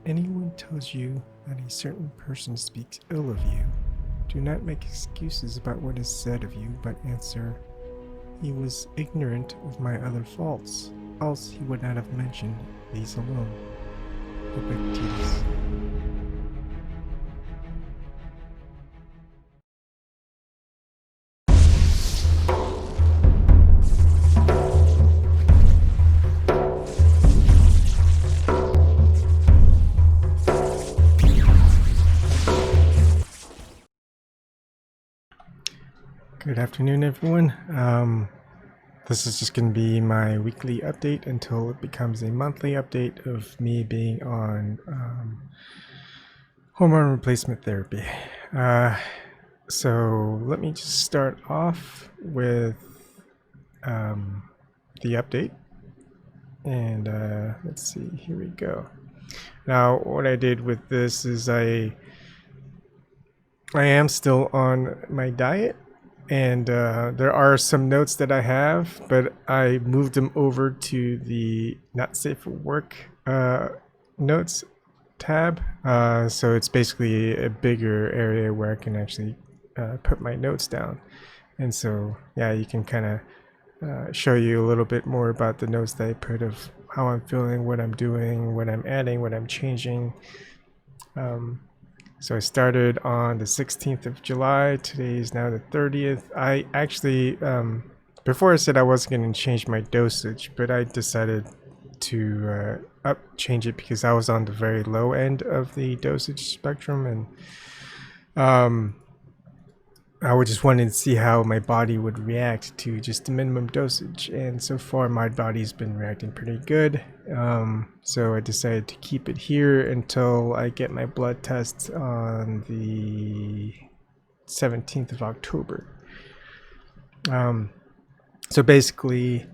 anyone tells you that a certain person speaks ill of you, do not make excuses about what is said of you, but answer, "He was ignorant of my other faults, else he would not have mentioned these alone." Epictetus. Good afternoon, everyone. This is just going to be my weekly update until it becomes a monthly update of me being on hormone replacement therapy. So let me just start off with the update. And let's see, here we go. Now, what I did with this is I am still on my diet. And there are some notes that I have, but I moved them over to the not safe for work notes tab. So it's basically a bigger area where I can actually put my notes down. And so, yeah, you can kind of show you a little bit more about the notes that I put of how I'm feeling, what I'm doing, what I'm adding, what I'm changing. So I started on the 16th of July. Today is now the 30th. I actually, before I said I wasn't going to change my dosage, but I decided to change it because I was on the very low end of the dosage spectrum, and I would just wanted to see how my body would react to just the minimum dosage, and so far my body's been reacting pretty good. So I decided to keep it here until I get my blood test on the 17th of October. So basically,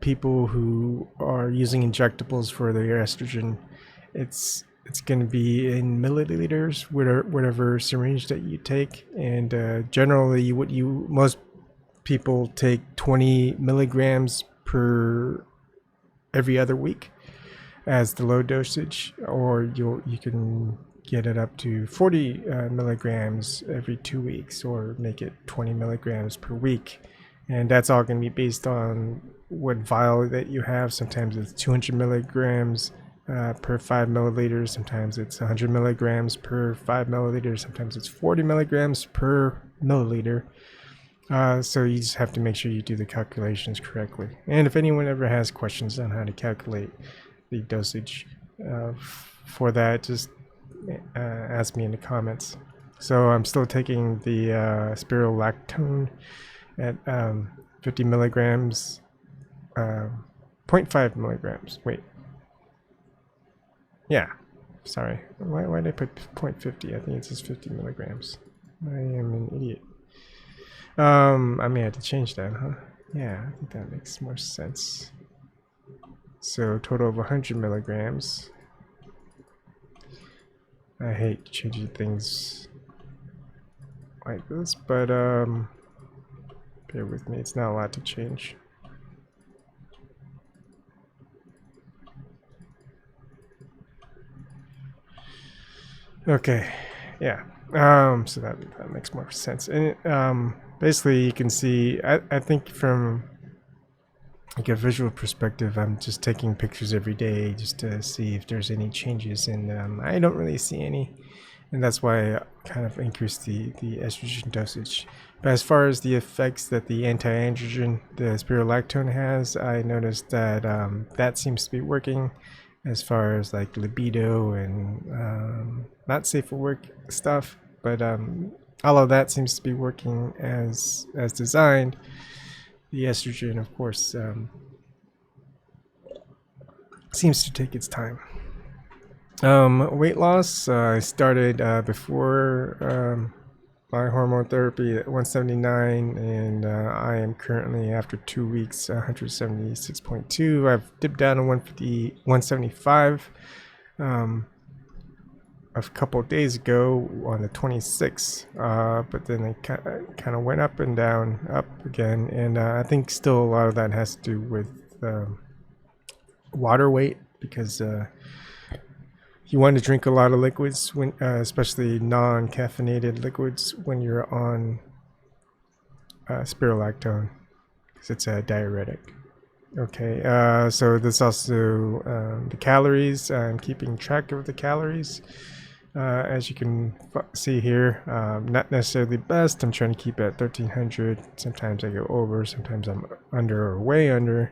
people who are using injectables for their estrogen, it's going to be in milliliters, whatever syringe that you take, and generally, most people take 20 milligrams per every other week as the low dosage, or you can get it up to 40 milligrams every 2 weeks, or make it 20 milligrams per week, and that's all going to be based on what vial that you have. Sometimes it's 200 milligrams per 5 milliliters, sometimes it's 100 milligrams per 5 milliliters, sometimes it's 40 milligrams per milliliter. So you just have to make sure you do the calculations correctly. And if anyone ever has questions on how to calculate the dosage for that, just ask me in the comments. So I'm still taking the spirulactone at 50 milligrams, 0.5 milligrams. Wait. Yeah, sorry. Why did I put 0.50? I think it says 50 milligrams. I am an idiot. I may have to change that, huh? Yeah, I think that makes more sense. So total of 100 milligrams. I hate changing things like this, but bear with me. It's not a lot to change. Okay, yeah. So that makes more sense. And basically, you can see. I think from like a visual perspective, I'm just taking pictures every day just to see if there's any changes, and I don't really see any, and that's why I kind of increased the estrogen dosage. But as far as the effects that the anti-androgen, the spirulactone, has, I noticed that that seems to be working as far as like libido and not safe for work stuff, but all of that seems to be working as designed. The estrogen, of course, seems to take its time. Weight loss, I started before my hormone therapy at 179, and I am currently, after 2 weeks, 176.2. I've dipped down to 175 a couple of days ago on the 26th, but then it kind of went up and down, up again, and I think still a lot of that has to do with water weight, because you want to drink a lot of liquids, when, especially non-caffeinated liquids, when you're on spirulactone, because it's a diuretic. Okay, so this also the calories. I'm keeping track of the calories. As you can see here, not necessarily best. I'm trying to keep it at 1300. Sometimes I go over, sometimes I'm under or way under.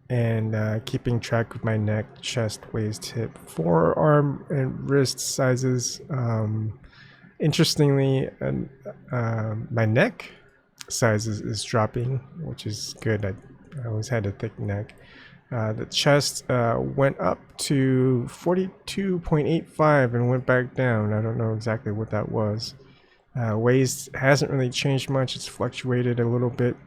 And keeping track of my neck, chest, waist, hip, forearm, and wrist sizes. Interestingly, my neck size is dropping, which is good. I always had a thick neck. The chest went up to 42.85 and went back down. I don't know exactly what that was. Waist hasn't really changed much. It's fluctuated a little bit.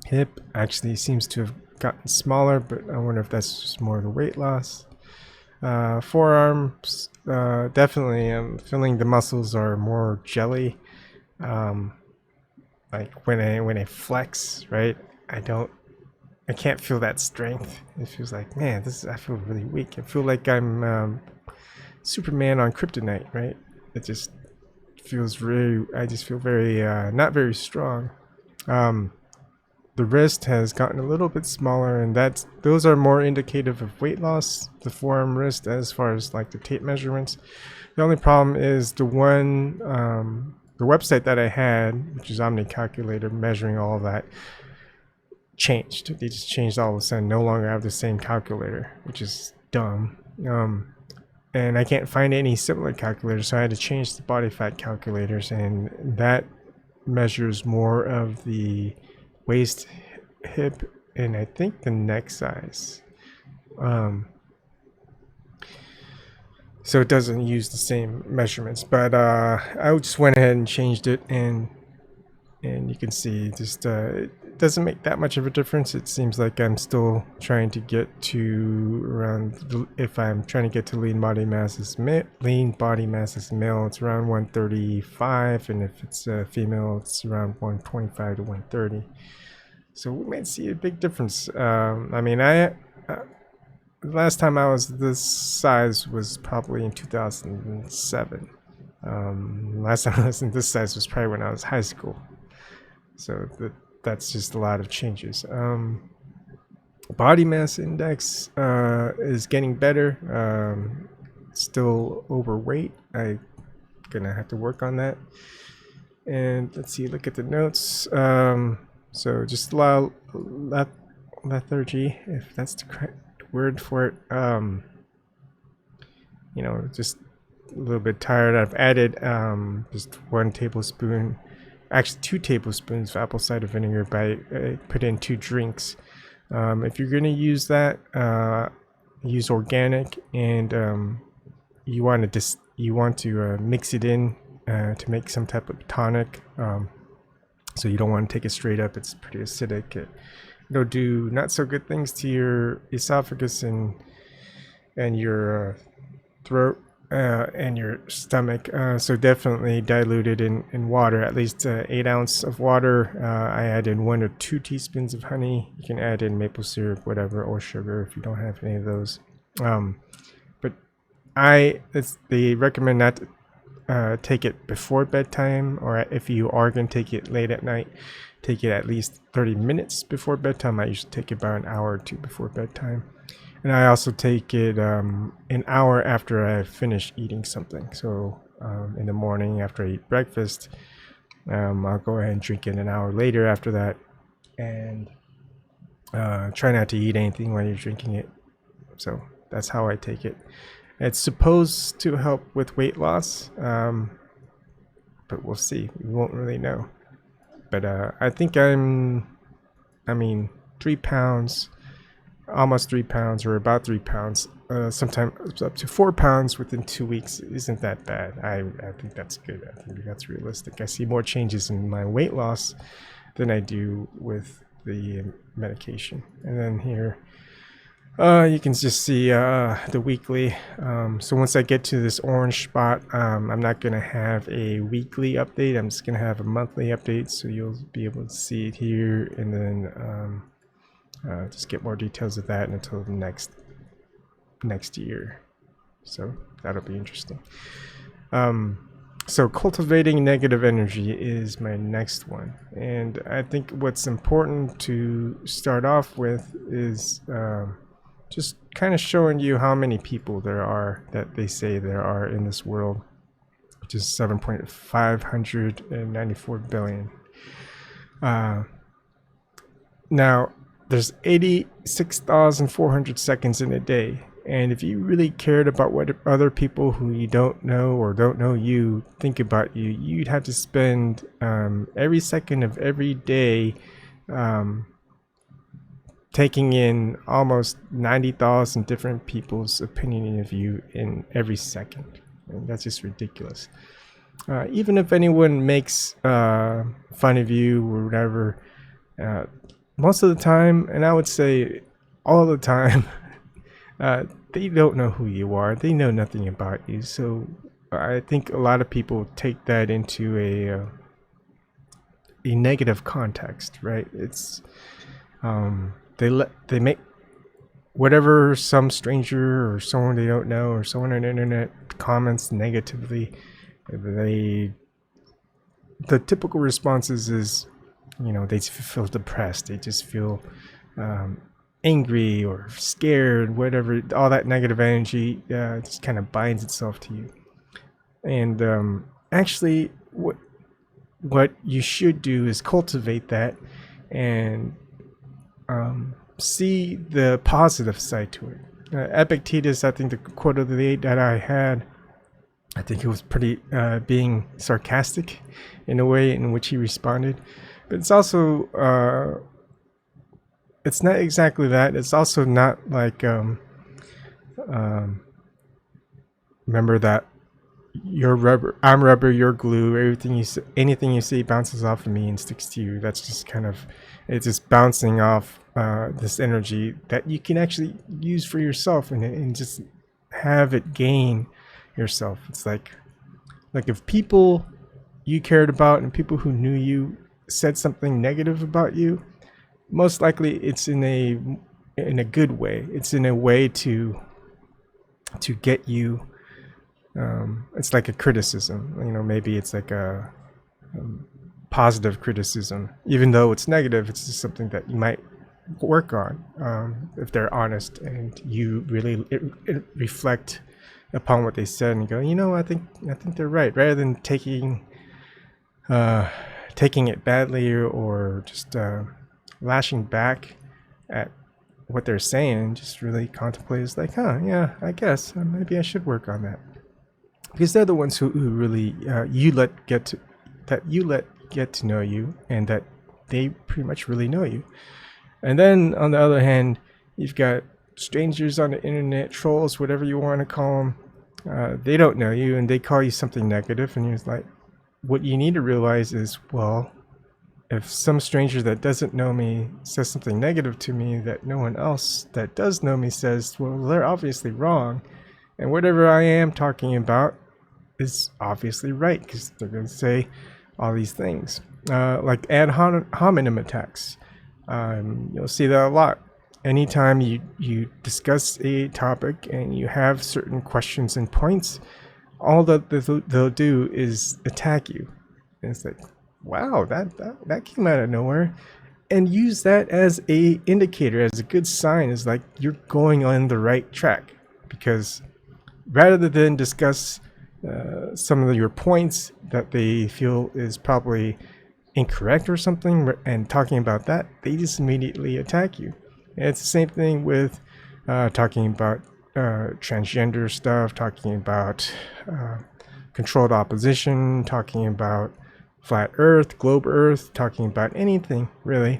Hip actually seems to have gotten smaller, but I wonder if that's just more of the weight loss. Forearms, definitely I'm feeling the muscles are more jelly. Like when I flex, right? I can't feel that strength. It feels like, man, I feel really weak. I feel like I'm Superman on kryptonite, right? It just feels I just feel very not very strong. The wrist has gotten a little bit smaller, and those are more indicative of weight loss, the forearm, wrist, as far as like the tape measurements. The only problem is the website that I had, which is Omni Calculator, measuring all of that, changed. They just changed all of a sudden. No longer have the same calculator, which is dumb. And I can't find any similar calculators, so I had to change the body fat calculators, and that measures more of the waist, hip, and I think the neck size. So it doesn't use the same measurements, but I just went ahead and changed it, and you can see just it doesn't make that much of a difference. It seems like I'm still trying to get to around, if I'm trying to get to lean body mass as male, it's around 135, and if it's a female, it's around 125 to 130. So we might see a big difference. I mean, last time I was this size was probably in 2007. Last time I was in this size was probably when I was high school. So that's just a lot of changes. Body mass index is getting better. Still overweight. I'm gonna have to work on that. And let's see, look at the notes. So just lethargy, if that's the correct word for it. Just a little bit tired. I've added just 1 tablespoon, actually 2 tablespoons of apple cider vinegar, but I put in 2 drinks. If you're gonna use that, use organic, and you want to mix it in to make some type of tonic. So you don't want to take it straight up. It's pretty acidic. It'll do not so good things to your esophagus and your throat and your stomach. So definitely dilute it in water, at least 8 ounces of water. I add in 1 or 2 teaspoons of honey. You can add in maple syrup, whatever, or sugar if you don't have any of those. But they recommend not to take it before bedtime, or if you are going to take it late at night, take it at least 30 minutes before bedtime. I usually take it about an hour or 2 before bedtime. And I also take it an hour after I finish eating something. So in the morning after I eat breakfast, I'll go ahead and drink it an hour later after that. And try not to eat anything while you're drinking it. So that's how I take it. It's supposed to help with weight loss, but we'll see. We won't really know. But I think 3 pounds, almost 3 pounds, or about 3 pounds, sometimes up to 4 pounds within 2 weeks isn't that bad. I think that's good. I think that's realistic. I see more changes in my weight loss than I do with the medication. And then here, you can just see the weekly. So once I get to this orange spot, I'm not going to have a weekly update. I'm just going to have a monthly update. So you'll be able to see it here, and then just get more details of that until the next next year. So that'll be interesting. So cultivating negative energy is my next one. And I think what's important to start off with is just kind of showing you how many people there are that they say there are in this world, which is 7.594 billion. Now, there's 86,400 seconds in a day. And if you really cared about what other people who you don't know or don't know you think about you, you'd have to spend every second of every day taking in almost 90,000 different people's opinion of you in every second. And that's just ridiculous. Even if anyone makes fun of you or whatever, most of the time, and I would say all the time, they don't know who you are. They know nothing about you. So I think a lot of people take that into a negative context, right? It's they make whatever some stranger or someone they don't know or someone on the internet comments negatively. The typical responses is, they feel depressed. They just feel angry or scared, whatever. All that negative energy just kind of binds itself to you. And actually, what you should do is cultivate that and see the positive side to it. Epictetus, I think the quote of the day that I had, I think it was pretty being sarcastic in a way in which he responded. But it's also, it's not exactly that. It's also not like, remember that you're rubber, I'm rubber, you're glue. Anything you see bounces off of me and sticks to you. That's just kind of, it's just bouncing off this energy that you can actually use for yourself and just have it gain yourself. It's like if people you cared about and people who knew you said something negative about you, most likely it's in a good way. It's in a way to get you. It's like a criticism. Maybe it's like a positive criticism, even though it's negative. It's just something that you might work on if they're honest and you really reflect upon what they said and go, I think they're right, rather than taking it badly or just lashing back at what they're saying. Just really contemplate. It's like, yeah, I guess maybe I should work on that, because they're the ones who really you let get to know you, and that they pretty much really know you. And then on the other hand, you've got strangers on the internet, trolls, whatever you want to call them. They don't know you and they call you something negative, and you're like, what you need to realize is, well, if some stranger that doesn't know me says something negative to me that no one else that does know me says, well, they're obviously wrong, and whatever I am talking about is obviously right, because they're going to say all these things, like ad hominem attacks. You'll see that a lot. Anytime you discuss a topic and you have certain questions and points, all that they'll do is attack you. And it's like, wow, that came out of nowhere. And use that as a indicator, as a good sign, is like you're going on the right track. Because rather than discuss some of your points that they feel is probably incorrect or something, and talking about that, they just immediately attack you. And it's the same thing with talking about transgender stuff, talking about controlled opposition, talking about flat Earth, globe Earth, talking about anything really.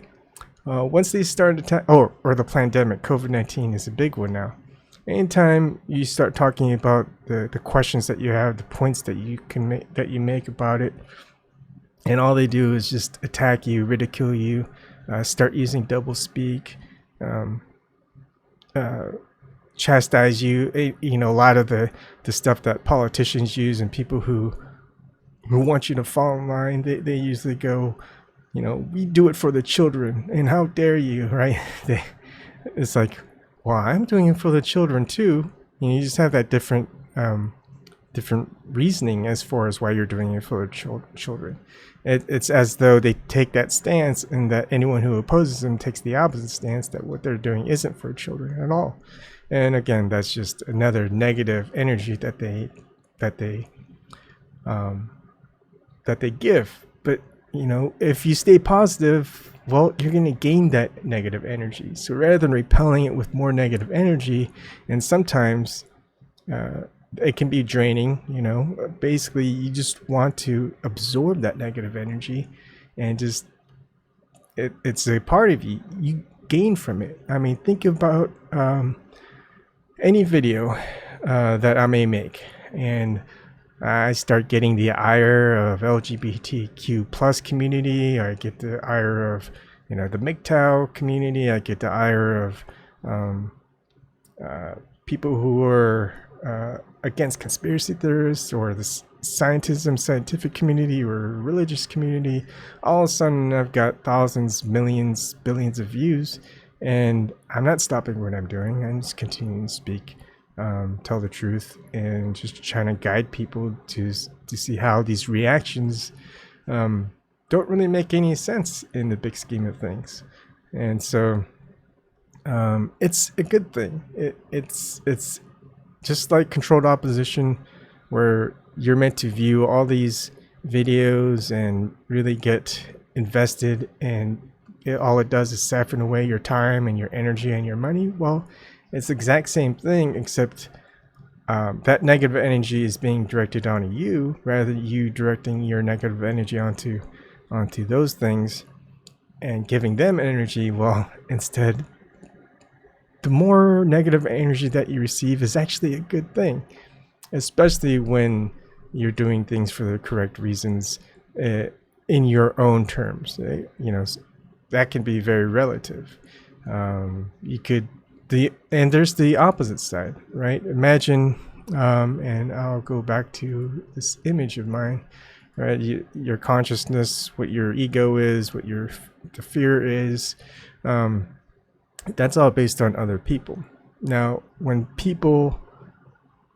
Once they start or the pandemic, COVID-19 is a big one now. Anytime you start talking about the questions that you have, the points that you make about it, and all they do is just attack you, ridicule you, start using double speak, chastise you. A lot of the stuff that politicians use and people who want you to fall in line, they usually go, we do it for the children, and how dare you, right? It's like, well, I'm doing it for the children too. You just have that different reasoning as far as why you're doing it for the children. It's as though they take that stance, and that anyone who opposes them takes the opposite stance, that what they're doing isn't for children at all. And again, that's just another negative energy that they give. But if you stay positive, well, you're going to gain that negative energy. So rather than repelling it with more negative energy, and sometimes it can be draining, basically you just want to absorb that negative energy, and just it's a part of you. You gain from it. I mean, think about any video that I may make, and I start getting the ire of LGBTQ plus community. I get the ire of, the MGTOW community. I get the ire of people who are against conspiracy theorists, or the scientific community, or religious community. All of a sudden, I've got thousands, millions, billions of views, and I'm not stopping what I'm doing. I'm just continuing to speak. Tell the truth, and just trying to guide people to see how these reactions don't really make any sense in the big scheme of things. And so it's a good thing. It's just like controlled opposition, where you're meant to view all these videos and really get invested, and all it does is siphon away your time and your energy and your money. Well, it's the exact same thing, except that negative energy is being directed onto you, rather than you directing your negative energy onto those things and giving them energy. Well, instead, the more negative energy that you receive is actually a good thing, especially when you're doing things for the correct reasons in your own terms. That can be very relative. And there's the opposite side, right? Imagine, and I'll go back to this image of mine, right? Your consciousness, what your ego is, what the fear is, that's all based on other people. Now, when people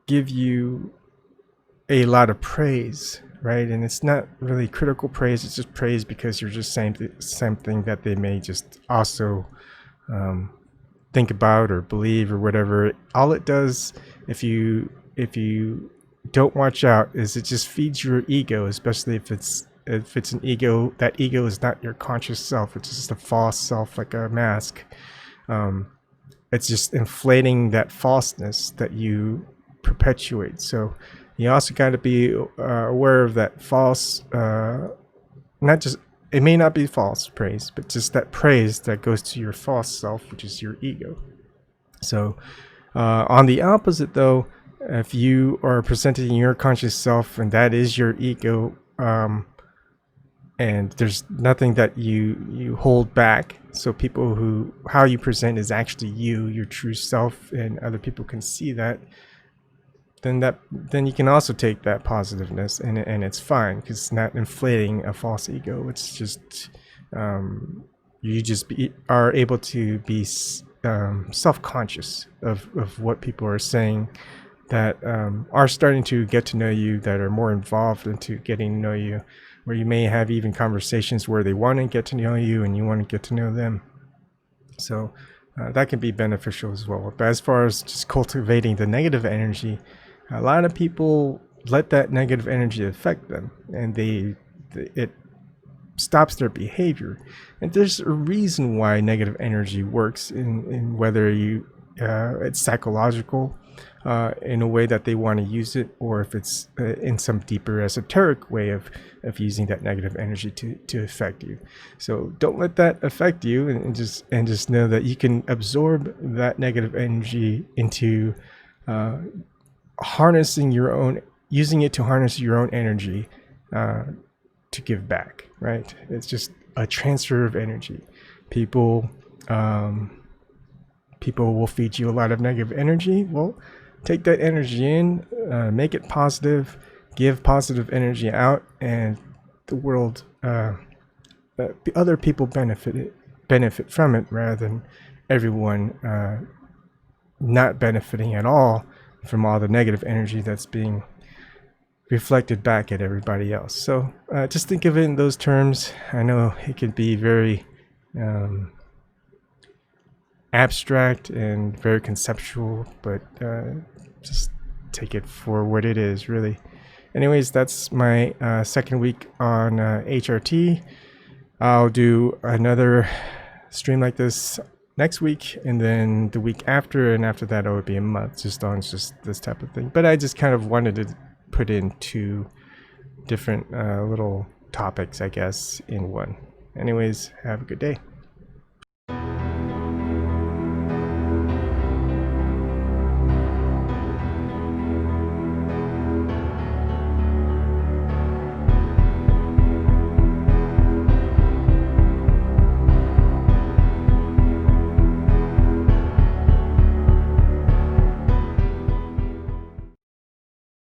give you a lot of praise, right? And it's not really critical praise, it's just praise because you're just saying something that they may just also think about or believe or whatever. All it does, if you don't watch out, is it just feeds your ego, especially if it's an ego. That ego is not your conscious self. It's just a false self, like a mask. It's just inflating that falseness that you perpetuate. So you also got to be aware of that false, not just, it may not be false praise, but just that praise that goes to your false self, which is your ego. So on the opposite, though, if you are presenting your conscious self and that is your ego, and there's nothing that you hold back, so how you present is actually your true self, and other people can see that, then you can also take that positiveness, and it's fine, because it's not inflating a false ego. It's just you just are able to be self-conscious of what people are saying, that are starting to get to know you, that are more involved into getting to know you, where you may have even conversations where they want to get to know you and you want to get to know them. So that can be beneficial as well. But as far as just cultivating the negative energy, a lot of people let that negative energy affect them, and it stops their behavior. And there's a reason why negative energy works, in whether it's psychological, in a way that they want to use it, or if it's in some deeper esoteric way of using that negative energy to affect you. So don't let that affect you, and just know that you can absorb that negative energy into using it to harness your own energy to give back, right? It's just a transfer of energy. People will feed you a lot of negative energy. Well, take that energy in, make it positive, give positive energy out, and the world, other people benefit from it, rather than everyone not benefiting at all from all the negative energy that's being reflected back at everybody else. So just think of it in those terms. I know it can be very abstract and very conceptual, but just take it for what it is, really. Anyways, that's my second week on HRT. I'll do another stream like this next week, and then the week after, and after that it would be a month just on just this type of thing. But I just kind of wanted to put in two different little topics, I guess, in one. Anyways, have a good day.